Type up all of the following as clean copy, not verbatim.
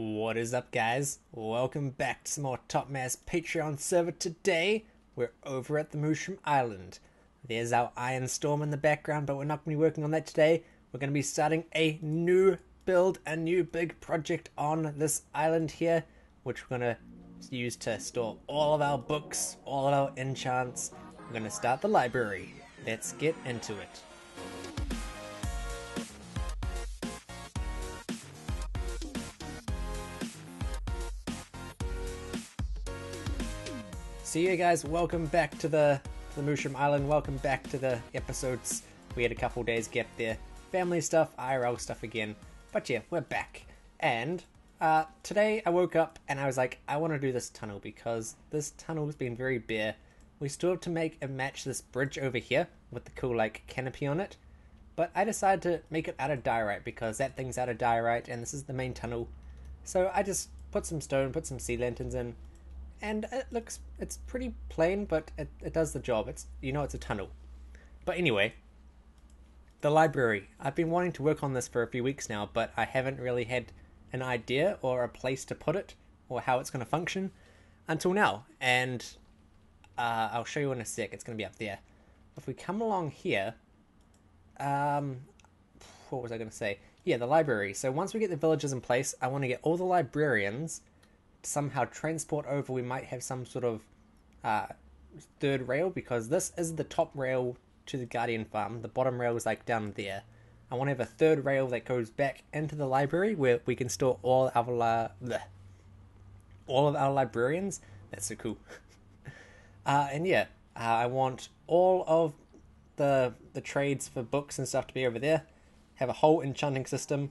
What is up, guys? Welcome back to some more Top Mass Patreon server. Today, we're over at the Mushroom Island. There's our Iron Storm in the background, but we're not going to be working on that today. We're going to be starting a new build, a new big project on this island here, which we're going to use to store all of our books, all of our enchants. We're going to start the library. Let's get into it. So yeah, guys, welcome back to the Mushroom Island. Welcome back to the episodes. We had a couple days gap there. Family stuff, IRL stuff again. But yeah, we're back. And today I woke up and I was like, I want to do this tunnel because this tunnel has been very bare. We still have to make it match this bridge over here with the cool like canopy on it. But I decided to make it out of diorite because that thing's out of diorite and this is the main tunnel. So I just put some stone, put some sea lanterns in. And it's pretty plain, but it does the job. It's a tunnel. But anyway, the library. I've been wanting to work on this for a few weeks now, but I haven't really had an idea or a place to put it or how it's going to function until now. And I'll show you in a sec. It's going to be up there. If we come along here, what was I going to say? Yeah, the library. So once we get the villagers in place, I want to get all the librarians somehow transport over. We might have some sort of third rail because this is the top rail to the Guardian Farm. The bottom rail is like down there. I want to have a third rail that goes back into the library where we can store all of our librarians. That's so cool. And yeah, I want all of the trades for books and stuff to be over there. Have a whole enchanting system.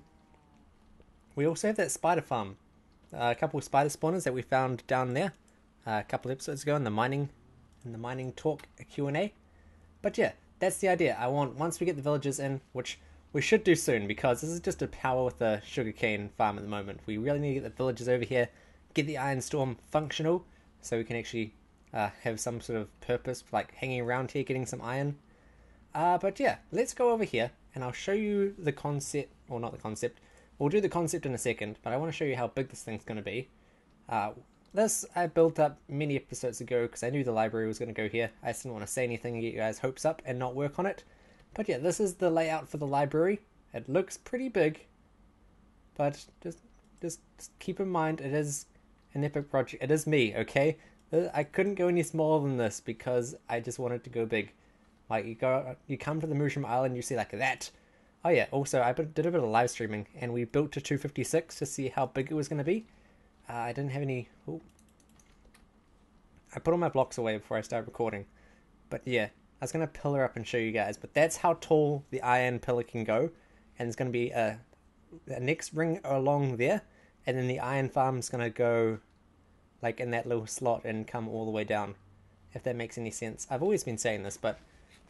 We also have that spider farm. A couple of spider spawners that we found down there a couple of episodes ago in the mining talk Q&A. But yeah, that's the idea. I want, once we get the villagers in, which we should do soon because this is just a power with the sugarcane farm at the moment. We really need to get the villagers over here, get the Iron Storm functional so we can actually have some sort of purpose, like hanging around here getting some iron. But yeah, let's go over here and I'll show you the concept, or not the concept. We'll do the concept in a second, but I want to show you how big this thing's going to be. This I built up many episodes ago because I knew the library was going to go here. I just didn't want to say anything and get you guys' hopes up and not work on it. But yeah, this is the layout for the library. It looks pretty big, but just keep in mind it is an epic project. It is me, okay? I couldn't go any smaller than this because I just wanted to go big. Like you come to the Mushroom Island, you see like that. Oh yeah, also I did a bit of live streaming and we built to 256 to see how big it was going to be. I didn't have any... Ooh. I put all my blocks away before I started recording. But yeah, I was going to pillar up and show you guys. But that's how tall the iron pillar can go. And there's going to be a next ring along there. And then the iron farm's going to go like in that little slot and come all the way down. If that makes any sense. I've always been saying this, but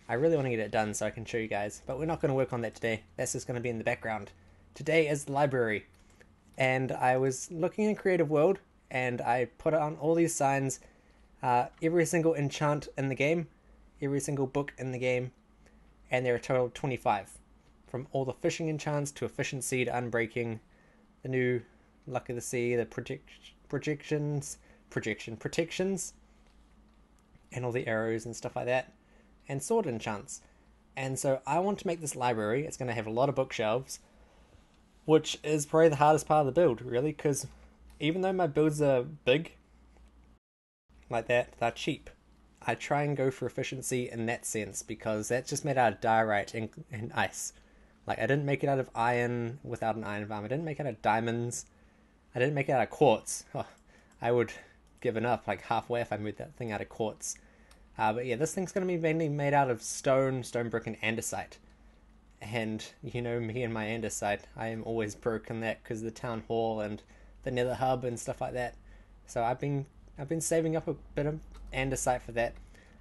I really want to get it done so I can show you guys. But we're not going to work on that today. That's just going to be in the background. Today is the library. And I was looking in Creative World. And I put on all these signs. Every single enchant in the game. Every single book in the game. And there are a total of 25. From all the fishing enchants to efficiency to unbreaking. The new Luck of the Sea. The protections. And all the arrows and stuff like that. And sword enchants. And so I want to make this library. It's going to have a lot of bookshelves, which is probably the hardest part of the build, really, because even though my builds are big, like that, they're cheap. I try and go for efficiency in that sense, because that's just made out of diorite and ice. Like, I didn't make it out of iron without an iron farm. I didn't make it out of diamonds. I didn't make it out of quartz. Oh, I would given up like halfway if I moved that thing out of quartz. But yeah, this thing's going to be mainly made out of stone brick, and andesite. And you know me and my andesite, I am always broke in that because of the town hall and the nether hub and stuff like that. So I've been saving up a bit of andesite for that.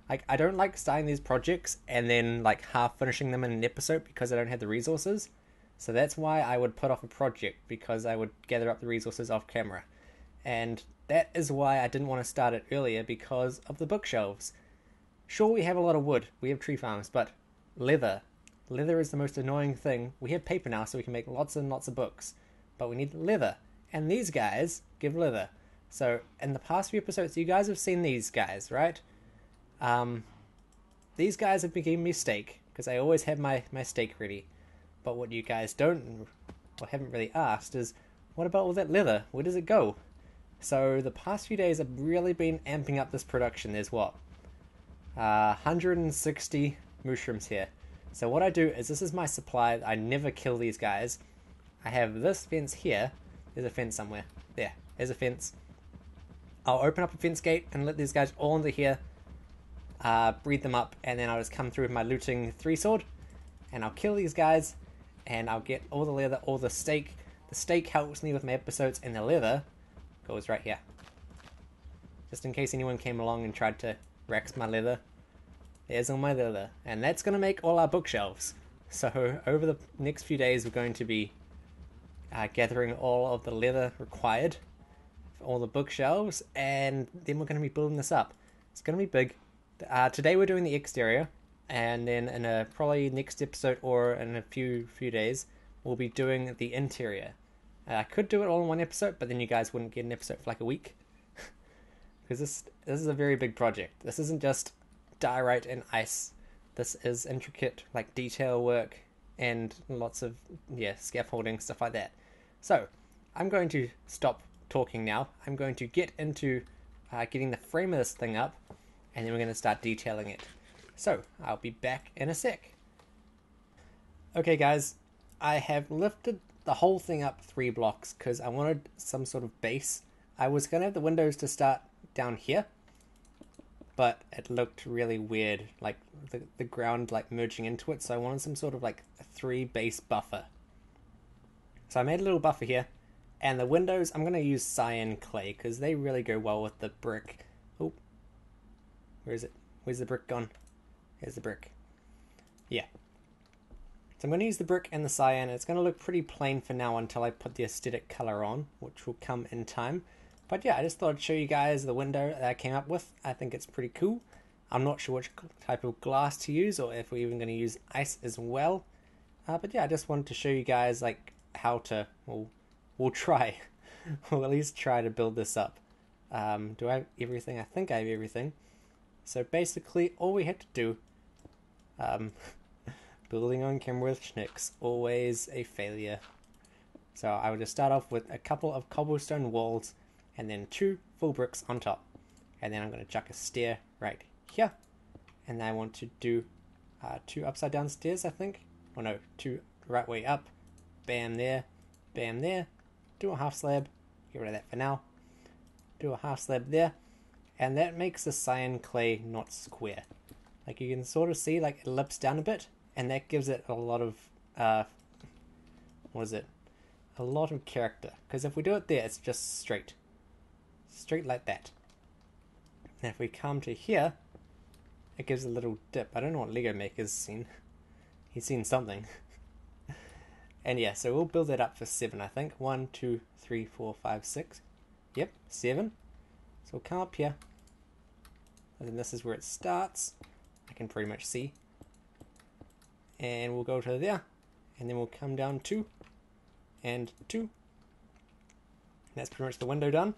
Like, I don't like starting these projects and then like half finishing them in an episode because I don't have the resources. So that's why I would put off a project, because I would gather up the resources off camera. And that is why I didn't want to start it earlier, because of the bookshelves. Sure, we have a lot of wood, we have tree farms, but leather is the most annoying thing. We have paper now, so we can make lots and lots of books, but we need leather. and these guys give leather. So in the past few episodes, you guys have seen these guys, right? These guys have been giving me steak, because I always have my steak ready. But what you guys don't, or haven't really asked, is what about all that leather? Where does it go? So the past few days I've really been amping up this production. There's what? 160 mushrooms here. So what I do is, this is my supply. I never kill these guys. I have this fence here. There's a fence somewhere. There's a fence. I'll open up a fence gate and let these guys all into here. Breed them up, and then I'll just come through with my looting 3-sword, and I'll kill these guys, and I'll get all the leather, all the steak. The steak helps me with my episodes, and the leather goes right here. Just in case anyone came along and tried to wreck my leather. There's all my leather, and that's going to make all our bookshelves. So over the next few days we're going to be gathering all of the leather required for all the bookshelves, and then we're going to be building this up. It's going to be big. Today we're doing the exterior, and then in a probably next episode or in a few days we'll be doing the interior. I could do it all in one episode, but then you guys wouldn't get an episode for like a week. Because this is a very big project. This isn't just diorite and ice. This is intricate, like, detail work and lots of scaffolding, stuff like that. So I'm going to stop talking now. I'm going to get into getting the frame of this thing up, and then we're going to start detailing it. So I'll be back in a sec. Okay guys, I have lifted the whole thing up 3 blocks because I wanted some sort of base. I was going to have the windows to start down here, but it looked really weird, like the ground like merging into it, so I wanted some sort of like a 3 base buffer. So I made a little buffer here, and the windows I'm going to use cyan clay because they really go well with the brick. Oh, where is it? Where's the brick gone? Here's the brick. Yeah. So I'm going to use the brick and the cyan. It's going to look pretty plain for now until I put the aesthetic color on, which will come in time. But yeah, I just thought I'd show you guys the window that I came up with. I think it's pretty cool. I'm not sure which type of glass to use, or if we're even going to use ice as well. But yeah, I just wanted to show you guys like how to, we'll try. We'll at least try to build this up. Do I have everything? I think I have everything. So basically, all we had to do, building on camera with Schnicks, always a failure. So I would just start off with a couple of cobblestone walls, and then 2 full bricks on top. And then I'm going to chuck a stair right here. And then I want to do 2 upside down stairs, I think. Or no, 2 right way up. Bam there, bam there. Do a half slab. Get rid of that for now. Do a half slab there. And that makes the cyan clay not square. Like you can sort of see, like it lips down a bit. And that gives it a lot of, a lot of character. Because if we do it there, it's just straight. Straight like that. And if we come to here, it gives a little dip. I don't know what Lego Maker's seen. He's seen something. And yeah, so we'll build that up for 7, I think. 1, 2, 3, 4, 5, 6. Yep, 7. So we'll come up here. And then this is where it starts. I can pretty much see. And we'll go to there. And then we'll come down 2. And 2. And that's pretty much the window done.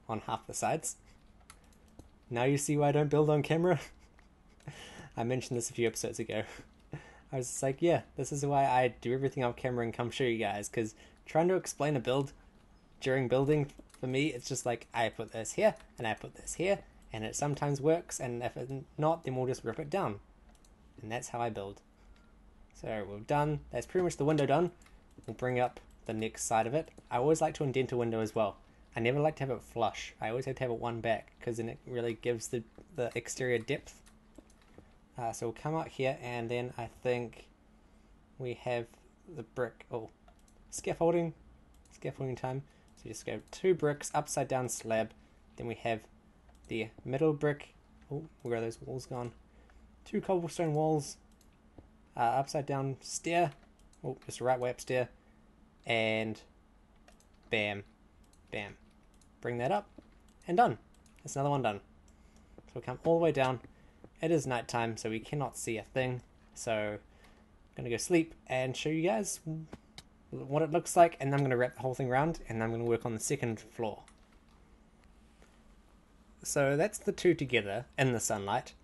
On half the sides. Now you see why I don't build on camera. I mentioned this a few episodes ago. I was just like, yeah, this is why I do everything off camera and come show you guys, because trying to explain a build during building, for me, it's just like, I put this here, and I put this here, and it sometimes works, and if it's not, then we'll just rip it down. And that's how I build. So we're done. That's pretty much the window done. We'll bring up the next side of it. I always like to indent a window as well. I never like to have it flush. I always have to have it one back, because then it really gives the exterior depth. So we'll come out here, and then I think we have the brick. Oh, scaffolding time. So just go 2 bricks, upside down slab. Then we have the middle brick. Oh, where are those walls gone? 2 cobblestone walls, upside down stair. Oh, just the right way up stair, and bam, bam. Bring that up, and done. That's another one done. So we'll come all the way down. It is nighttime, so we cannot see a thing. So I'm going to go sleep and show you guys what it looks like, and I'm going to wrap the whole thing around, and I'm going to work on the second floor. So that's the two together in the sunlight,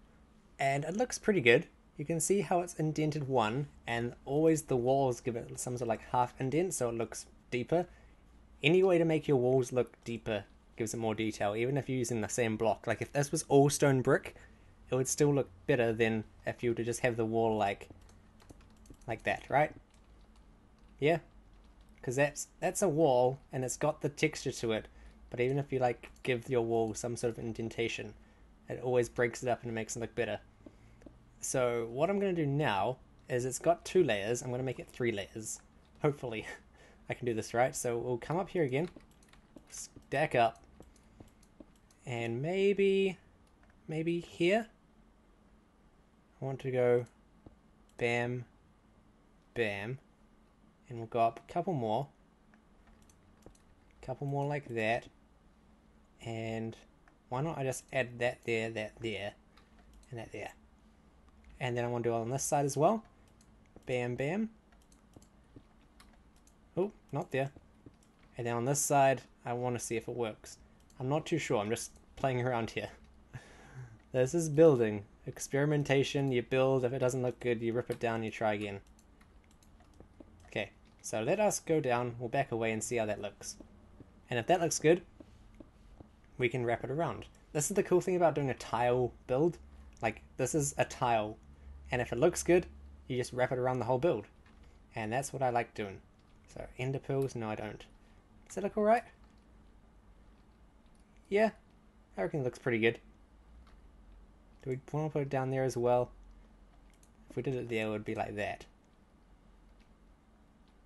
and it looks pretty good. You can see how it's indented one, and always the walls give it some sort of like half indent, so it looks deeper. Any way to make your walls look deeper gives it more detail, even if you're using the same block. Like if this was all stone brick, it would still look better than if you were to just have the wall like that, right? Yeah, because that's a wall, and it's got the texture to it. But even if you like give your wall some sort of indentation, it always breaks it up and it makes it look better. So what I'm going to do now is it's got 2 layers. I'm going to make it 3 layers. Hopefully I can do this right. So we'll come up here again, stack up, and maybe here I want to go bam, bam, and we'll go up a couple more like that. And why not I just add that there, and that there. And then I want to do it on this side as well. Bam, bam. Oh, not there. And then on this side, I want to see if it works. I'm not too sure. I'm just playing around here. This is building. Experimentation. You build. If it doesn't look good, you rip it down, you try again. Okay, so let us go down. We'll back away and see how that looks. And if that looks good, we can wrap it around. This is the cool thing about doing a tile build. Like, this is a tile, and if it looks good, you just wrap it around the whole build. And that's what I like doing. So, ender pearls? No, I don't. Does that look alright? Yeah, I reckon it looks pretty good. Do we want to put it down there as well? If we did it there, it would be like that.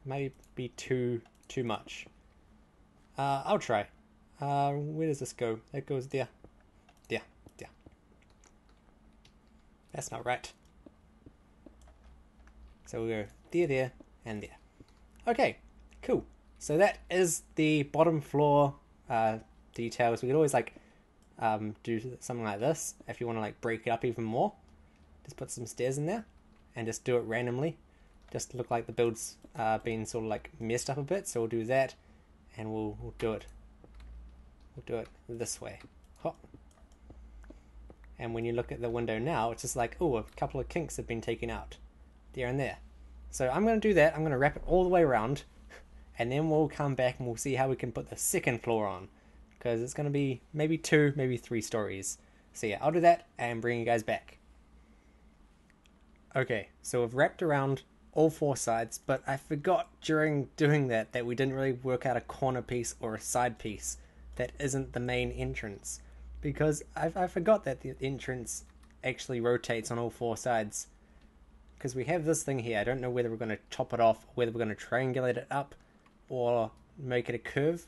Maybe be too much. I'll try. Where does this go? That goes there. There. That's not right. So we'll go there, and there. Okay, cool. So that is the bottom floor details. We could always like do something like this if you want to like break it up even more. Just put some stairs in there and just do it randomly. Just look like the build's been sort of like messed up a bit. So we'll do that, and we'll do it. We'll do it this way. Hop. And when you look at the window now, it's just like, oh, a couple of kinks have been taken out. There and there. So I'm going to do that. I'm going to wrap it all the way around. And then we'll come back and we'll see how we can put the second floor on. Because it's going to be maybe 2, maybe 3 stories. So yeah, I'll do that and bring you guys back. Okay, so we've wrapped around all 4 sides. But I forgot during doing that we didn't really work out a corner piece or a side piece that isn't the main entrance. Because I forgot that the entrance actually rotates on all 4 sides. Because we have this thing here. I don't know whether we're going to chop it off, or whether we're going to triangulate it up, or make it a curve.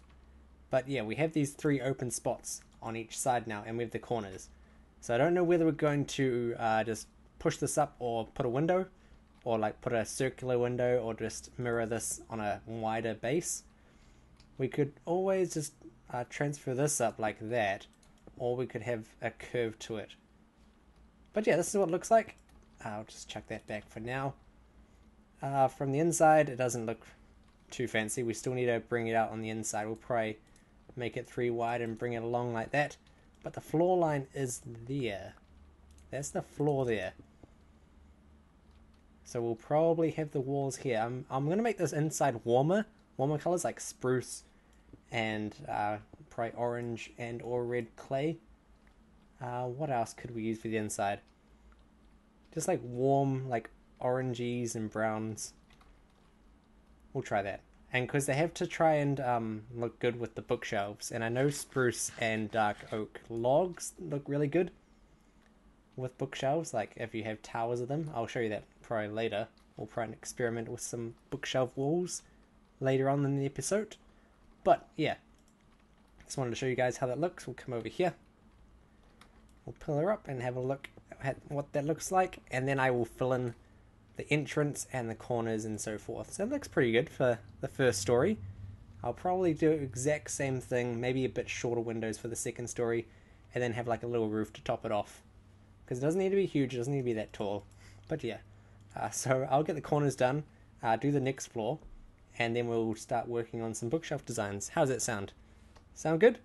But yeah, we have these 3 open spots on each side now, and we have the corners. So I don't know whether we're going to just push this up, or put a window, or like put a circular window, or just mirror this on a wider base. We could always just transfer this up like that, or we could have a curve to it. But yeah, this is what it looks like. I'll just chuck that back for now. From the inside, it doesn't look too fancy. We still need to bring it out on the inside. We'll probably make it 3 wide and bring it along like that. But the floor line is there. That's the floor there. So we'll probably have the walls here. I'm going to make this inside warmer colors like spruce and probably orange and or red clay. What else could we use for the inside? Just like warm, like oranges and browns. We'll try that. And because they have to try and look good with the bookshelves. And I know spruce and dark oak logs look really good with bookshelves. Like if you have towers of them. I'll show you that probably later. We'll try and experiment with some bookshelf walls later on in the episode. But yeah. Just wanted to show you guys how that looks. We'll come over here. We'll pull her up and have a look at what that looks like. And then I will fill in the entrance and the corners and so forth. So it looks pretty good for the first story. I'll probably do the exact same thing, maybe a bit shorter windows for the second story, and then have like a little roof to top it off. Because it doesn't need to be huge, it doesn't need to be that tall. But yeah, so I'll get the corners done, do the next floor, and then we'll start working on some bookshelf designs. How's that sound? Sound good?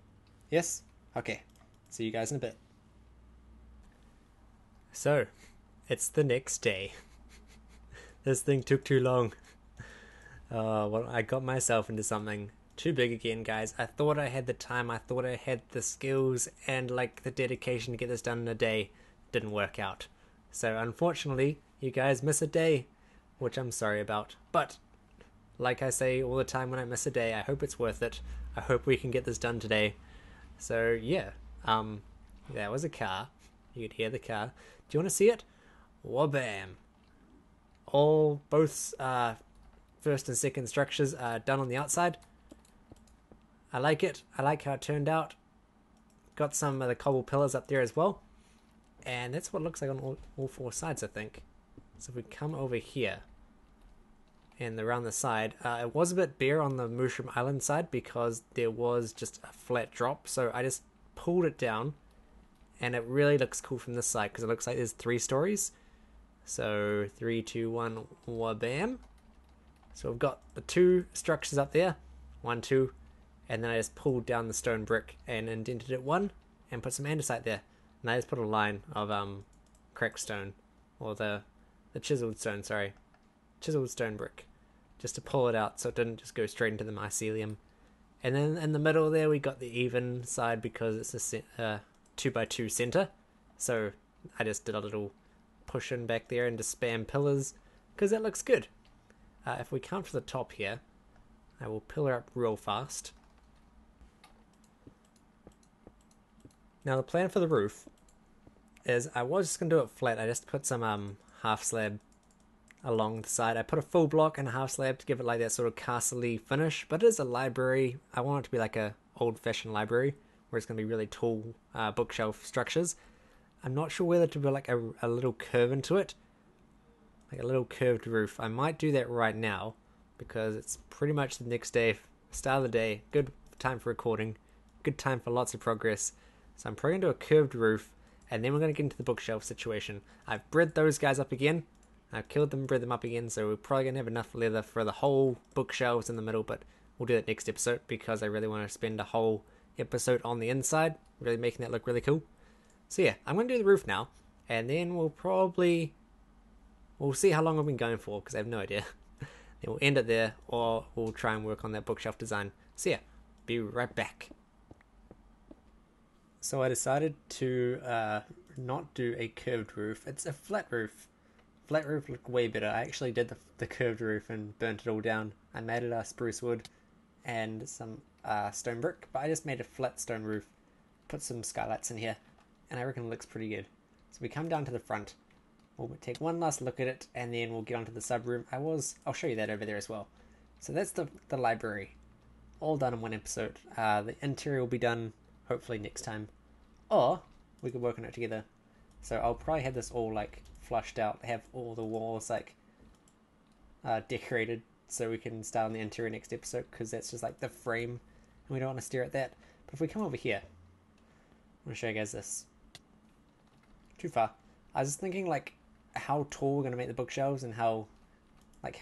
Yes? Okay. See you guys in a bit. So, it's the next day. This thing took too long. Well, I got myself into something too big again, guys. I thought I had the time, I thought I had the skills and like the dedication to get this done in a day. Didn't work out. So unfortunately, you guys miss a day, which I'm sorry about. But like I say all the time when I miss a day, I hope it's worth it. I hope we can get this done today. So yeah, that was a car. You could hear the car. Do you want to see it? Wabam! Both first and second structures are done on the outside. I like it. I like how it turned out. Got some of the cobble pillars up there as well. And that's what it looks like on all four sides, I think. So if we come over here and around the side, it was a bit bare on the Mushroom Island side because there was just a flat drop. So I just pulled it down and it really looks cool from this side because it looks like there's 3 stories. So 3, 2, 1, wabam. So we've got the 2 structures up there, 1, 2, and then I just pulled down the stone brick and indented it 1 and put some andesite there. And I just put a line of cracked stone, or the chiseled stone, chiseled stone brick, just to pull it out so it didn't just go straight into the mycelium. And then in the middle there we got the even side because it's a 2x2 center. So I just did a little push in back there and just spam pillars because that looks good. If we come to the top here, I will pillar up real fast. Now the plan for the roof is I was just going to do it flat. I just put some half slab along the side. I put a full block and a half slab to give it like that sort of castle-y finish, but it is a library. I want it to be like a old-fashioned library where it's going to be really tall bookshelf structures. I'm not sure whether to put like a little curve into it, like a little curved roof. I might do that right now because it's pretty much the next day, start of the day, good time for recording, good time for lots of progress. So I'm probably going to do a curved roof, and then we're going to get into the bookshelf situation. I've bred those guys up again. I've killed them, bred them up again, so we're probably going to have enough leather for the whole bookshelves in the middle, but we'll do that next episode because I really want to spend a whole episode on the inside, really making that look really cool. So yeah, I'm going to do the roof now, and then we'll see how long I've been going for, because I have no idea. Then we'll end it there, or we'll try and work on that bookshelf design. So yeah, be right back. So I decided to not do a curved roof. It's a flat roof. Flat roof looked way better. I actually did the curved roof and burnt it all down. I made it spruce wood and some stone brick, but I just made a flat stone roof. Put some skylights in here, and I reckon it looks pretty good. So we come down to the front. We'll take one last look at it, and then we'll get onto the sub room. I'll show you that over there as well. So that's the library, all done in one episode. The interior will be done hopefully next time, or we could work on it together. So I'll probably have this all like flushed out, have all the walls like decorated, so we can start on the interior next episode, because that's just like the frame, and we don't want to stare at that. But if we come over here, I'm going to show you guys this. Too far. I was just thinking like how tall we're going to make the bookshelves and how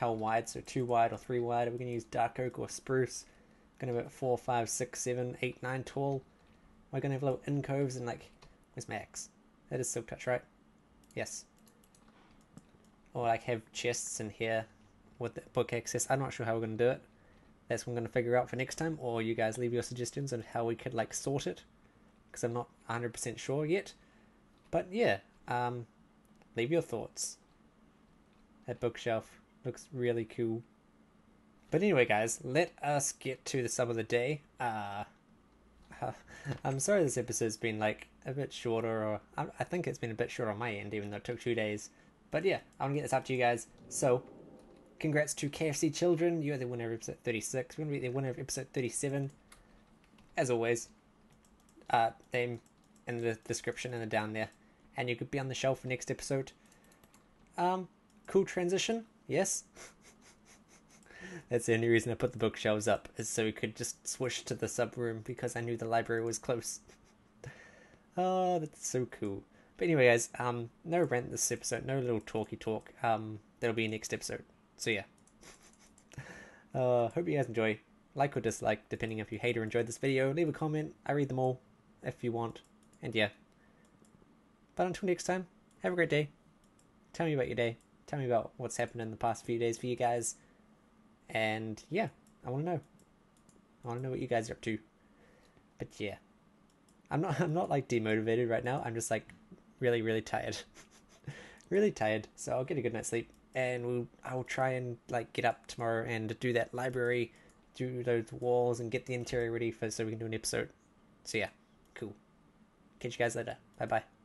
wide. So 2 wide or 3 wide. Are we going to use dark oak or spruce? Going to be 4, 5, 6, 7, 8, 9 tall. We're going to have little alcoves and like, where's my axe? That is silk touch, right? Yes. Or like have chests in here with the book access. I'm not sure how we're going to do it. That's what I'm going to figure out for next time, or you guys leave your suggestions on how we could like sort it, because I'm not 100% sure yet. But yeah, leave your thoughts. That bookshelf looks really cool. But anyway, guys, let us get to the sum of the day. I'm sorry this episode's been like a bit shorter, or I think it's been a bit short on my end, even though it took 2 days. But yeah, I want to get this out to you guys. So, congrats to KFC Children. You're the winner of episode 36. We're going to be the winner of episode 37. As always, name in the description and down there. And you could be on the shelf for next episode. Cool transition, yes. That's the only reason I put the bookshelves up, is so we could just switch to the sub room, because I knew the library was close. Oh, that's so cool. But anyway, guys, no rant this episode, no little talky talk. That'll be next episode. So yeah. Hope you guys enjoy. Like or dislike, depending if you hate or enjoyed this video. Leave a comment. I read them all if you want. And yeah. But until next time, have a great day. Tell me about your day. Tell me about what's happened in the past few days for you guys. And yeah, I want to know. I want to know what you guys are up to. But yeah, I'm not like demotivated right now. I'm just like really, really tired. Really tired. So I'll get a good night's sleep, and I will try and like get up tomorrow and do that library, do those walls, and get the interior ready so we can do an episode. So yeah, cool. Catch you guys later. Bye bye.